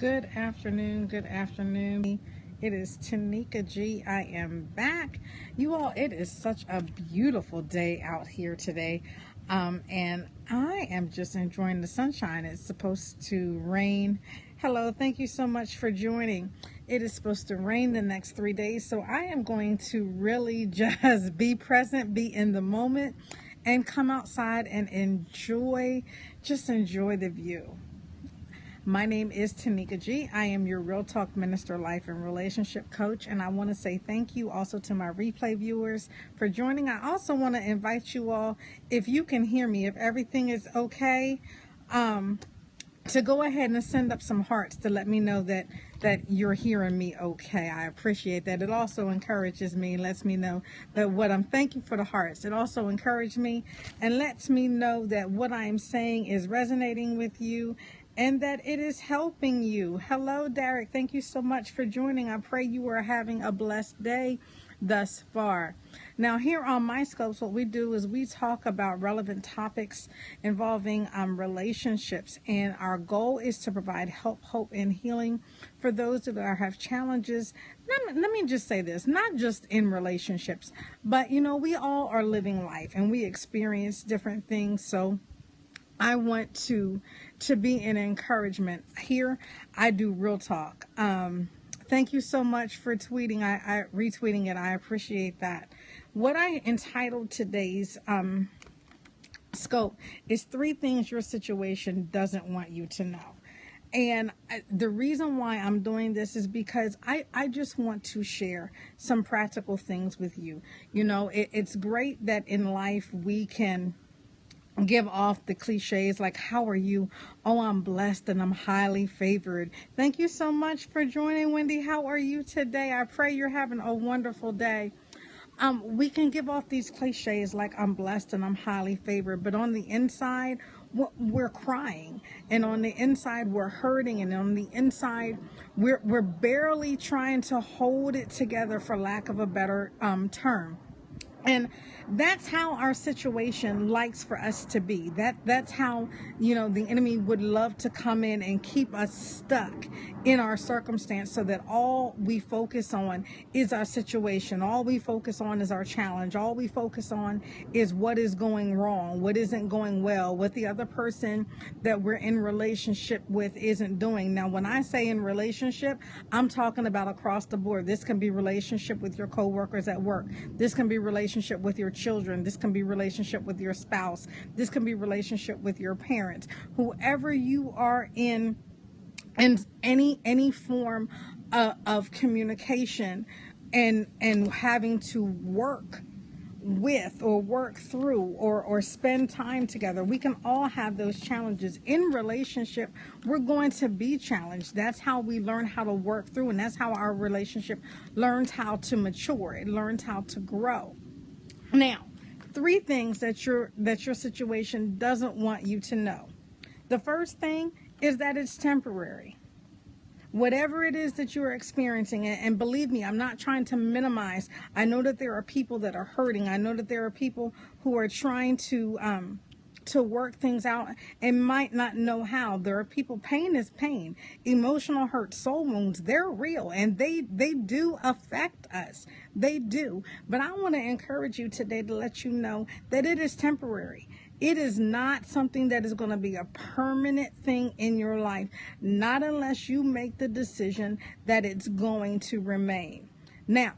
Good afternoon. Good afternoon. It is Tanika G. I am back. You all, it is such a beautiful day out here today. And I am just enjoying the sunshine. It's supposed to rain. Hello, thank you so much for joining. It is supposed to rain the next 3 days, so I am going to really just be present, be in the moment, and come outside and enjoy the view. My name is Tanika G. I am your Real Talk Minister, Life and Relationship Coach, and I want to say thank you also to my replay viewers for joining. I also want to invite you all, if you can hear me, if everything is okay, to go ahead and send up some hearts to let me know that you're hearing me okay. I appreciate that. It also encourages me, lets me know that what I'm thanking for the hearts. It also encourages me and lets me know that what I'm saying is resonating with you and that it is helping you. Hello, Derek. Thank you so much for joining. I pray you are having a blessed day thus far. Now, here on My Scopes, what we do is we talk about relevant topics involving relationships, and our goal is to provide help, hope, and healing for those that have challenges. Let me just say this, not just in relationships, but we all are living life and we experience different things. So I want to be an encouragement. Here, I do real talk. Thank you so much for tweeting. I retweeting it. I appreciate that. What I entitled today's scope is 3 things your situation doesn't want you to know. And the reason why I'm doing this is because I just want to share some practical things with you. It's great that in life we can give off the cliches like, how are you? Oh, I'm blessed and I'm highly favored. Thank you so much for joining, Wendy. How are you today? I pray you're having a wonderful day. We can give off these cliches like I'm blessed and I'm highly favored, but on the inside, we're crying, and on the inside we're hurting, and on the inside we're barely trying to hold it together, for lack of a better term. And that's how our situation likes for us to be. That's how, the enemy would love to come in and keep us stuck in our circumstance, so that all we focus on is our situation. All we focus on is our challenge. All we focus on is what is going wrong, what isn't going well, what the other person that we're in relationship with isn't doing. Now, when I say in relationship, I'm talking about across the board. This can be relationship with your coworkers at work. This can be relationship with your children. This can be relationship with your spouse. This can be relationship with your parents. Whoever you are in any form of communication and having to work with or work through or spend time together. We can all have those challenges. In relationship, we're going to be challenged. That's how we learn how to work through, and that's how our relationship learns how to mature. It learns how to grow. Now, 3 things that your situation doesn't want you to know. The first thing is that it's temporary. Whatever it is that you're experiencing, and believe me, I'm not trying to minimize. I know that there are people that are hurting. I know that there are people who are trying to work things out and might not know how. There are people, pain is pain. Emotional hurt, soul wounds, they're real, and they do affect us. They do. But I want to encourage you today to let you know that it is temporary. It is not something that is going to be a permanent thing in your life, not unless you make the decision that it's going to remain. Now,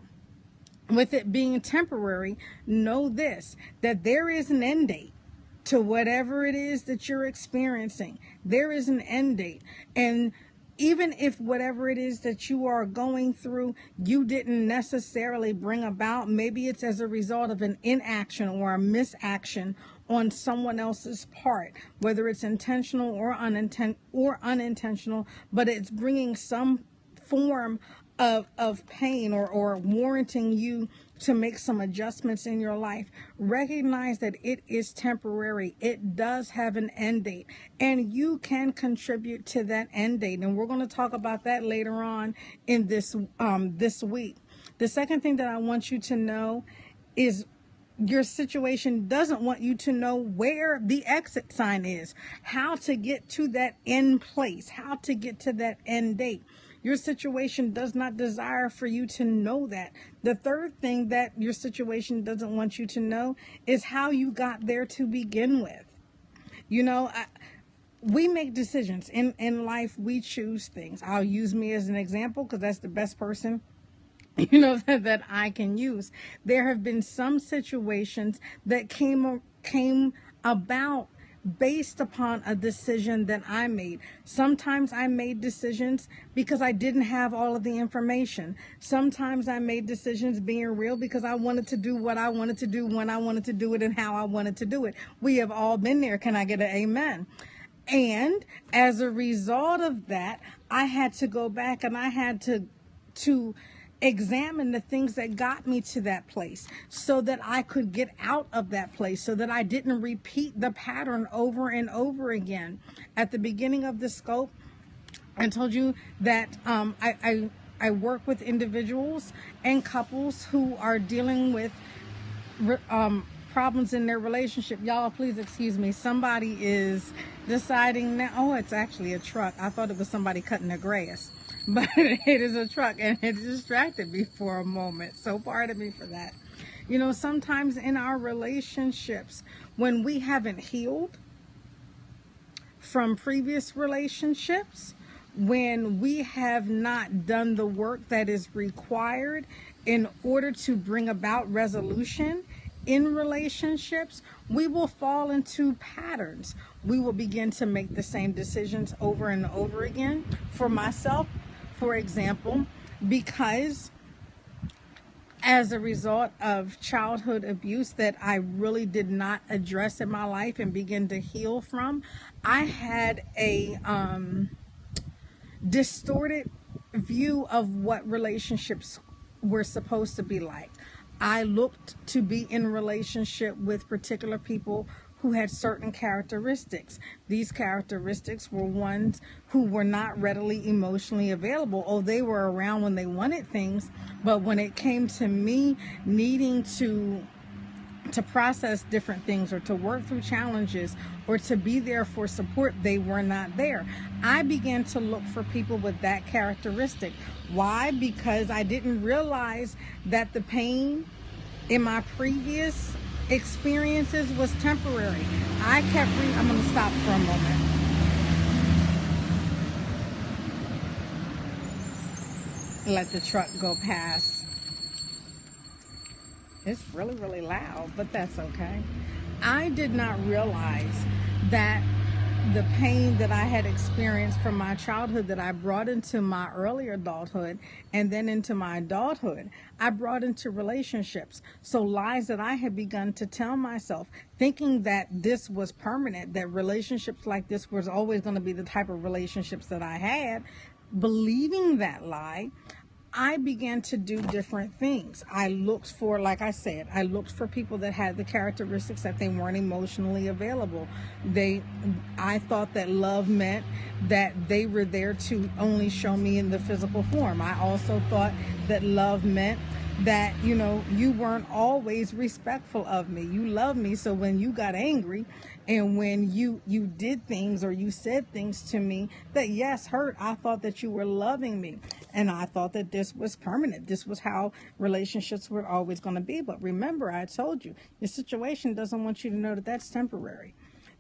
with it being temporary, know this, that there is an end date to whatever it is that you're experiencing. There is an end date. And even if whatever it is that you are going through, you didn't necessarily bring about, maybe it's as a result of an inaction or a misaction on someone else's part, whether it's intentional or unintentional, but it's bringing some form of pain or warranting you to make some adjustments in your life. Recognize that it is temporary. It does have an end date, and you can contribute to that end date. And we're going to talk about that later on in this week. The second thing that I want you to know is your situation doesn't want you to know where the exit sign is, how to get to that end place, how to get to that end date. Your situation does not desire for you to know that. The third thing that your situation doesn't want you to know is how you got there to begin with. You know, we make decisions in life. We choose things. I'll use me as an example because that's the best person that I can use. There have been some situations that came about based upon a decision that I made. Sometimes I made decisions because I didn't have all of the information. Sometimes I made decisions being real because I wanted to do what I wanted to do, when I wanted to do it, and how I wanted to do it. We have all been there. Can I get an amen? And as a result of that, I had to go back and I had to examine the things that got me to that place so that I could get out of that place, so that I didn't repeat the pattern over and over again. At the beginning of the scope, I told you that I work with individuals and couples who are dealing with problems in their relationship. Y'all, please excuse me. Somebody is deciding now. Oh, it's actually a truck. I thought it was somebody cutting their grass, but it is a truck, and it distracted me for a moment. So pardon me for that. You know, sometimes in our relationships, when we haven't healed from previous relationships, when we have not done the work that is required in order to bring about resolution in relationships, we will fall into patterns. We will begin to make the same decisions over and over again. For myself, for example, because as a result of childhood abuse that I really did not address in my life and begin to heal from, I had a distorted view of what relationships were supposed to be like. I looked to be in relationship with particular people who had certain characteristics. These characteristics were ones who were not readily emotionally available. Oh, they were around when they wanted things, but when it came to me needing to process different things or to work through challenges or to be there for support, they were not there. I began to look for people with that characteristic. Why? Because I didn't realize that the pain in my previous experiences was temporary. I'm going to stop for a moment. Let the truck go past. It's really, really loud, but that's okay. I did not realize that the pain that I had experienced from my childhood that I brought into my early adulthood and then into my adulthood, I brought into relationships. So lies that I had begun to tell myself, thinking that this was permanent, that relationships like this was always going to be the type of relationships that I had, believing that lie, I began to do different things. I looked for, like I said, I looked for people that had the characteristics that they weren't emotionally available. I thought that love meant that they were there to only show me in the physical form. I also thought that love meant that, you weren't always respectful of me. You loved me, so when you got angry and when you did things or you said things to me that, yes, hurt, I thought that you were loving me. And I thought that this was permanent. This was how relationships were always going to be. But remember, I told you, your situation doesn't want you to know that that's temporary.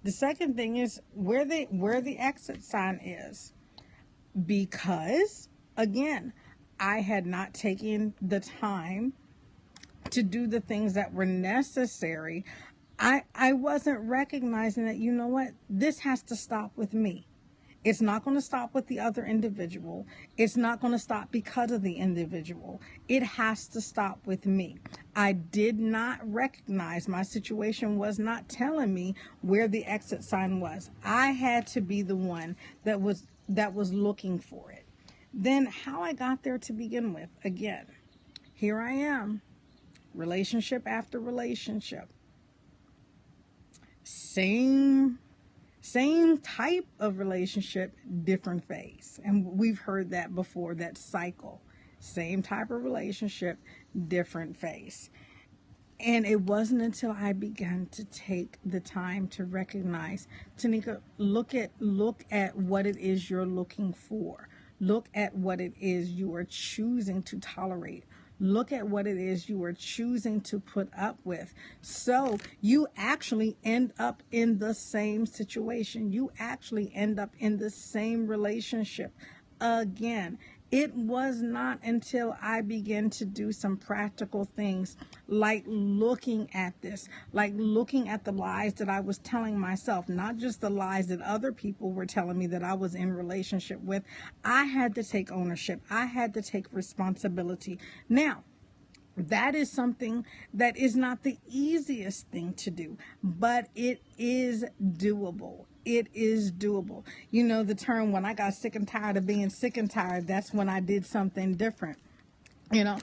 The second thing is where the exit sign is. Because, again, I had not taken the time to do the things that were necessary. I wasn't recognizing that, you know what, this has to stop with me. It's not going to stop with the other individual. It's not going to stop because of the individual. It has to stop with me. I did not recognize, my situation was not telling me where the exit sign was. I had to be the one that was looking for it. Then how I got there to begin with, again, here I am, relationship after relationship. Same type of relationship, different phase. And we've heard that before, that cycle. Same type of relationship, different phase. And it wasn't until I began to take the time to recognize, Tanika, look at what it is you're looking for. Look at what it is you are choosing to tolerate. Look at what it is you are choosing to put up with. So you actually end up in the same situation. You actually end up in the same relationship again. It was not until I began to do some practical things, like looking at this, like looking at the lies that I was telling myself, not just the lies that other people were telling me that I was in relationship with. I had to take ownership. I had to take responsibility. Now, that is something that is not the easiest thing to do, but it is doable. It is doable. You know the term, when I got sick and tired of being sick and tired, that's when I did something different, you know.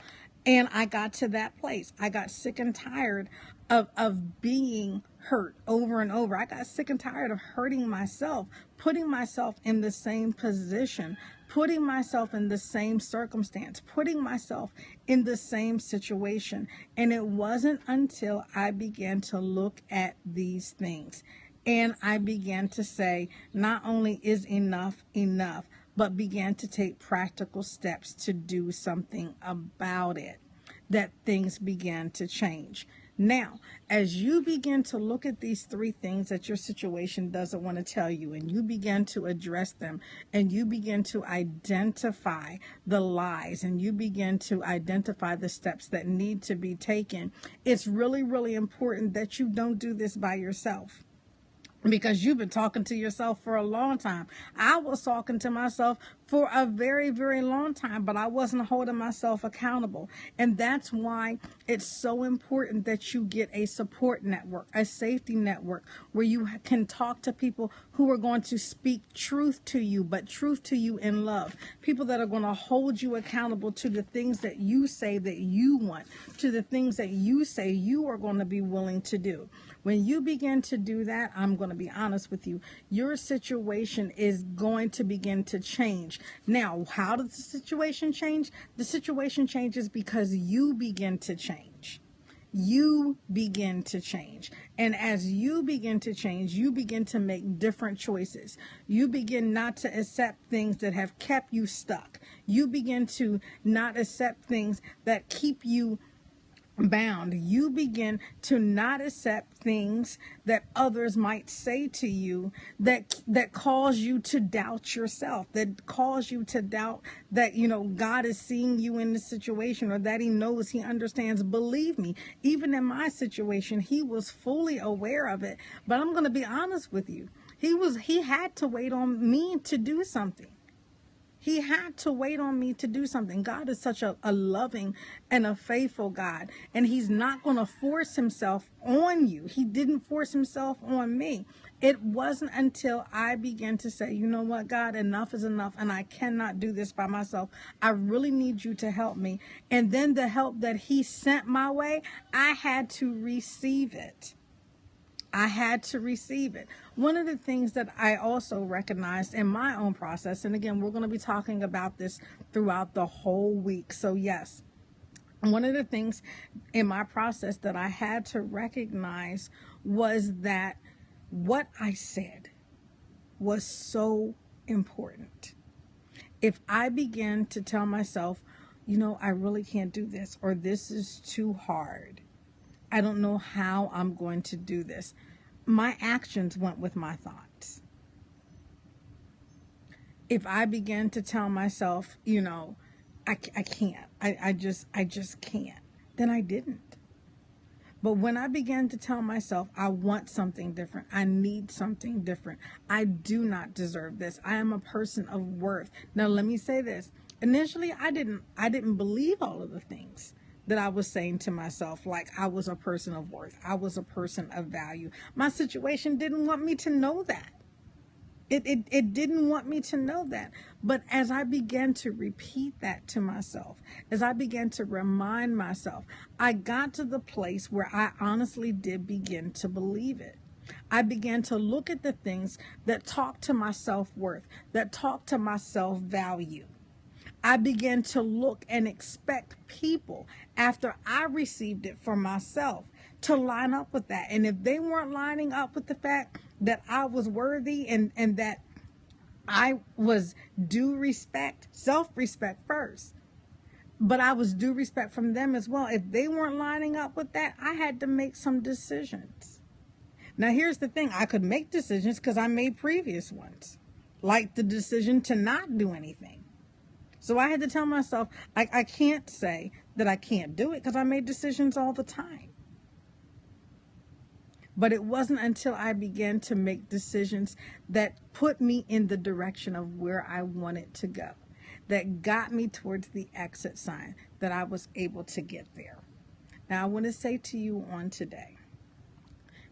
And I got to that place. I got sick and tired of being hurt over and over. I got sick and tired of hurting myself, putting myself in the same position, putting myself in the same circumstance, putting myself in the same situation. And it wasn't until I began to look at these things and I began to say, not only is enough enough, but began to take practical steps to do something about it, that things began to change. Now, as you begin to look at these three things that your situation doesn't want to tell you, and you begin to address them, and you begin to identify the lies, and you begin to identify the steps that need to be taken, it's really, really important that you don't do this by yourself, because you've been talking to yourself for a long time. I was talking to myself for a very, very long time, but I wasn't holding myself accountable. And that's why it's so important that you get a support network, a safety network, where you can talk to people who are going to speak truth to you, but truth to you in love. People that are going to hold you accountable to the things that you say that you want, to the things that you say you are going to be willing to do. When you begin to do that, I'm going to be honest with you, your situation is going to begin to change. Now, how does the situation change? The situation changes because you begin to change. You begin to change. And as you begin to change, you begin to make different choices. You begin not to accept things that have kept you stuck. You begin to not accept things that keep you bound. You begin to not accept things that others might say to you that cause you to doubt yourself, that cause you to doubt that, you know, God is seeing you in the situation, or that he knows, he understands. Believe me, even in my situation, he was fully aware of it. But I'm going to be honest with you. He had to wait on me to do something. He had to wait on me to do something. God is such a loving and a faithful God, and he's not going to force himself on you. He didn't force himself on me. It wasn't until I began to say, you know what, God, enough is enough, and I cannot do this by myself. I really need you to help me. And then the help that he sent my way, I had to receive it. I had to receive it. One of the things that I also recognized in my own process, and again, we're going to be talking about this throughout the whole week. So yes, one of the things in my process that I had to recognize was that what I said was so important. If I began to tell myself, you know, I really can't do this, or this is too hard, I don't know how I'm going to do this, my actions went with my thoughts. If I began to tell myself, you know, I can't, I just can't, then I didn't. But when I began to tell myself, I want something different, I need something different, I do not deserve this, I am a person of worth. Now, let me say this. Initially, I didn't believe all of the things that I was saying to myself, like I was a person of worth, I was a person of value. My situation didn't want me to know that. It didn't want me to know that. But as I began to repeat that to myself, as I began to remind myself, I got to the place where I honestly did begin to believe it. I began to look at the things that talk to my self-worth, that talk to my self-value. I began to look and expect people after I received it for myself to line up with that. And if they weren't lining up with the fact that I was worthy and that I was due respect, self-respect first, but I was due respect from them as well. If they weren't lining up with that, I had to make some decisions. Now, here's the thing. I could make decisions because I made previous ones, like the decision to not do anything. So I had to tell myself, I can't say that I can't do it because I made decisions all the time. But it wasn't until I began to make decisions that put me in the direction of where I wanted to go, that got me towards the exit sign, that I was able to get there. Now, I want to say to you on today,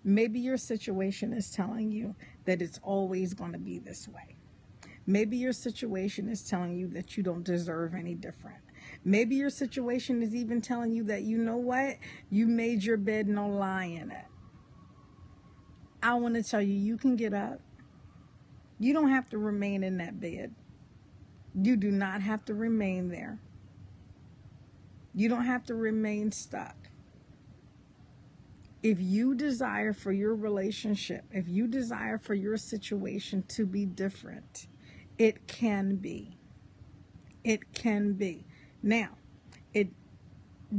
maybe your situation is telling you that it's always going to be this way. Maybe your situation is telling you that you don't deserve any different. Maybe your situation is even telling you that, you know what, you made your bed, no lie in it. I want to tell you, you can get up. You don't have to remain in that bed. You do not have to remain there. You don't have to remain stuck. If you desire for your relationship, if you desire for your situation to be different, it can be. It can be. Now, it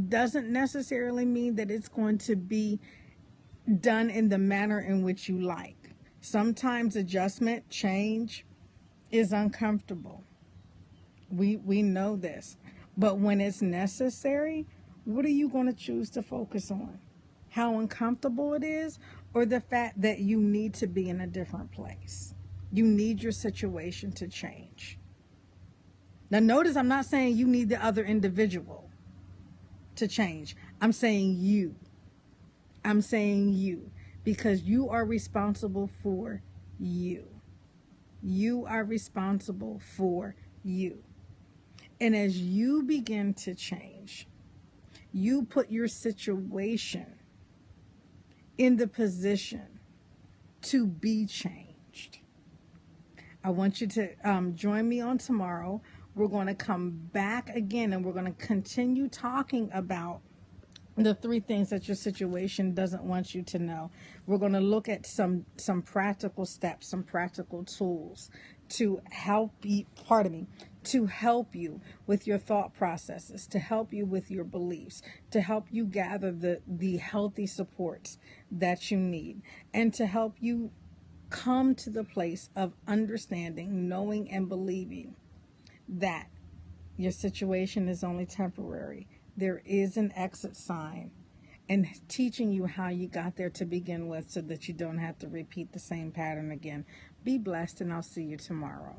doesn't necessarily mean that it's going to be done in the manner in which you like. Sometimes adjustment, change is uncomfortable. We know this. But when it's necessary, what are you going to choose to focus on? How uncomfortable it is, or the fact that you need to be in a different place? You need your situation to change. Now notice, I'm not saying you need the other individual to change. I'm saying you. I'm saying you, because you are responsible for you. You are responsible for you. And as you begin to change, you put your situation in the position to be changed. I want you to join me on tomorrow. We're going to come back again and we're going to continue talking about the 3 things that your situation doesn't want you to know. We're going to look at some practical steps, some practical tools to help you, to help you with your thought processes, to help you with your beliefs, to help you gather the healthy supports that you need, and to help you come to the place of understanding, knowing, and believing that your situation is only temporary. There is an exit sign, and teaching you how you got there to begin with so that you don't have to repeat the same pattern again. Be blessed, and I'll see you tomorrow.